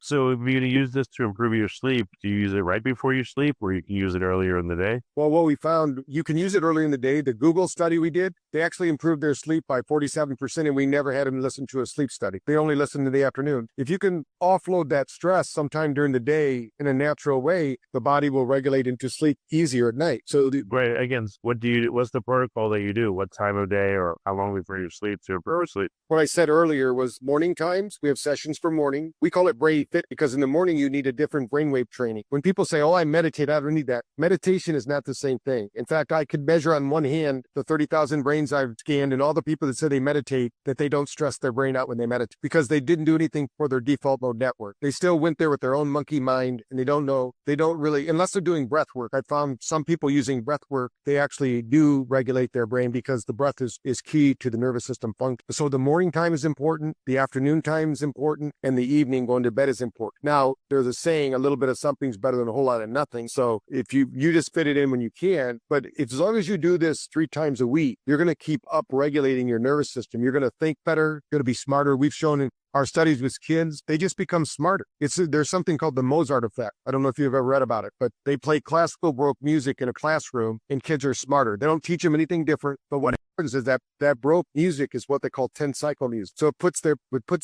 So if you're going to use this to improve your sleep, do you use it right before you sleep or you can use it earlier in the day? Well, what we found, you can use it early in the day. The Google study we did, they actually improved their sleep by 47%, and we never had them listen to a sleep study. They only listened in the afternoon. If you can offload that stress sometime during the day in a natural way, the body will regulate into sleep easier at night. Right. Again, what's the protocol that you do? What time of day or how long before you sleep to improve sleep? What I said earlier was morning times. We have sessions for morning. We call it Brady Fit because in the morning you need a different brainwave training. When people say, oh, I meditate, I don't need that. Meditation is not the same thing. In fact, I could measure on one hand the 30,000 brains I've scanned and all the people that say they meditate, that they don't stress their brain out when they meditate because they didn't do anything for their default mode network. They still went there with their own monkey mind and they don't really, unless they're doing breath work. I found some people using breath work, they actually do regulate their brain because the breath is key to the nervous system function. So the morning time is important, the afternoon time is important, and the evening going to bed is important. Now, there's a saying, a little bit of something's better than a whole lot of nothing. So if you just fit it in when you can, but as long as you do this 3 times a week, you're going to keep up regulating your nervous system. You're going to think better, you're going to be smarter. We've shown in our studies with kids, they just become smarter. There's something called the Mozart effect. I don't know if you've ever read about it, but they play classical Baroque music in a classroom and kids are smarter. They don't teach them anything different, but what happens is that Baroque music is what they call 10 cycle music. So it puts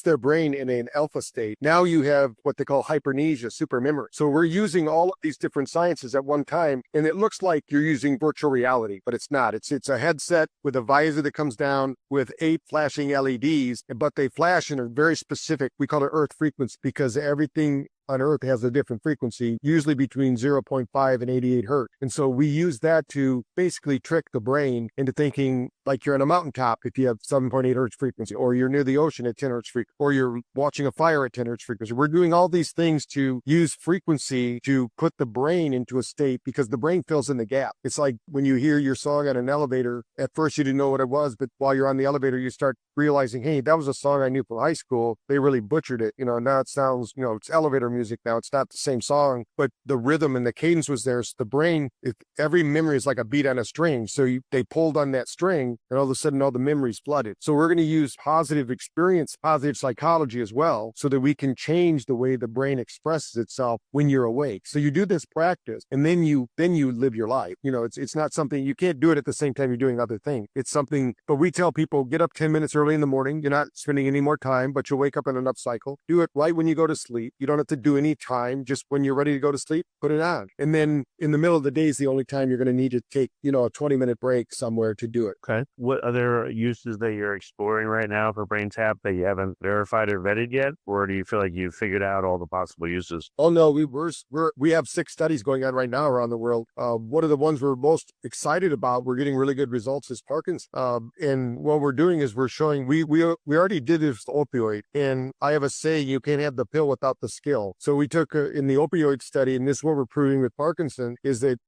their brain in an alpha state. Now you have what they call hypermnesia, super memory. So we're using all of these different sciences at one time, and it looks like you're using virtual reality, but it's not. It's a headset with a visor that comes down with 8 flashing LEDs, but they flash in a very specific, we call it earth frequency, because everything on Earth has a different frequency, usually between zero point 0.5 and 88 hertz. And so we use that to basically trick the brain into thinking like you're on a mountaintop if you have 7.8 hertz frequency, or you're near the ocean at 10 hertz frequency, or you're watching a fire at 10 hertz frequency. We're doing all these things to use frequency to put the brain into a state because the brain fills in the gap. It's like when you hear your song on an elevator, at first you didn't know what it was, but while you're on the elevator, you start realizing, hey, that was a song I knew from high school. They really butchered it. Now it sounds, it's elevator music now. It's not the same song, but the rhythm and the cadence was there. So the brain, every memory is like a beat on a string. So they pulled on that string and all of a sudden all the memories flooded. So we're going to use positive experience, positive psychology as well, so that we can change the way the brain expresses itself when you're awake. So you do this practice and then you live your life. It's not something you can't do it at the same time you're doing other things. It's something, but we tell people get up 10 minutes early in the morning. You're not spending any more time, but you'll wake up in an up cycle. Do it right when you go to sleep. You don't have to do any time. Just when you're ready to go to sleep, put it on. And then in the middle of the day is the only time you're going to need to take, a 20-minute break somewhere to do it. Okay. What other uses that you're exploring right now for brain tap that you haven't verified or vetted yet? Or do you feel like you've figured out all the possible uses? Oh no, we have 6 studies going on right now around the world. One of the ones we're most excited about, we're getting really good results, is Parkinson's. And what we're doing is we're showing we already did this opioid, and I have a saying: you can't have the pill without the skill. So we took in the opioid study, and this is what we're proving with Parkinson, is that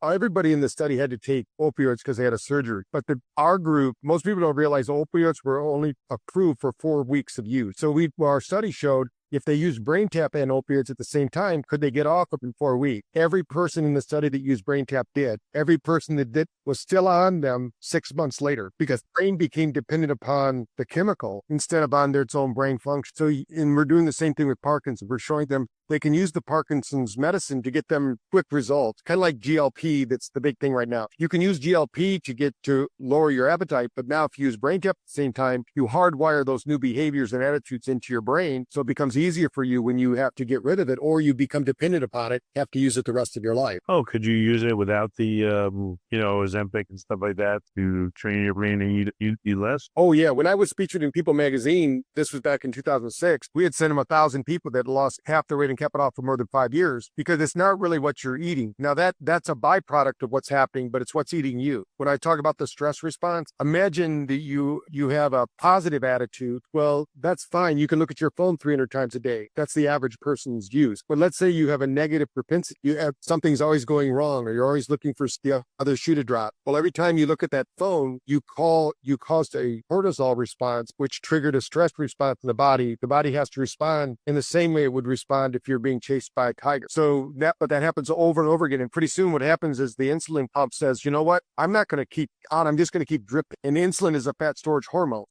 everybody in the study had to take opioids because they had a surgery. But our group, most people don't realize opioids were only approved for 4 weeks of use. So our study showed if they used brain tap and opioids at the same time, could they get off in 4 weeks? Every person in the study that used brain tap did. Every person that did was still on them 6 months later because the brain became dependent upon the chemical instead of on its own brain function. So, and we're doing the same thing with Parkinson's. We're showing them they can use the Parkinson's medicine to get them quick results, kind of like GLP. That's the big thing right now. You can use GLP to lower your appetite, but now if you use brain tap at the same time, you hardwire those new behaviors and attitudes into your brain. So it becomes easier for you when you have to get rid of it or you become dependent upon it, have to use it the rest of your life. Oh, could you use it without the, Ozempic and stuff like that to train your brain and eat less? Oh yeah. When I was featured in People magazine, this was back in 2006, we had sent them 1,000 people that lost half their weight and kept it off for more than 5 years because it's not really what you're eating. Now that's a byproduct of what's happening, but it's what's eating you. When I talk about the stress response, imagine that you have a positive attitude. Well, that's fine. You can look at your phone 300 times a day. That's the average person's use. But let's say you have a negative propensity. You have something's always going wrong, or you're always looking for the other shoe to drop. Well, every time you look at that phone, you caused a cortisol response, which triggered a stress response in the body. The body has to respond in the same way it would respond if you're being chased by a tiger. But that happens over and over again. And pretty soon what happens is the insulin pump says, you know what? I'm not going to keep on. I'm just going to keep dripping. And insulin is a fat storage hormone.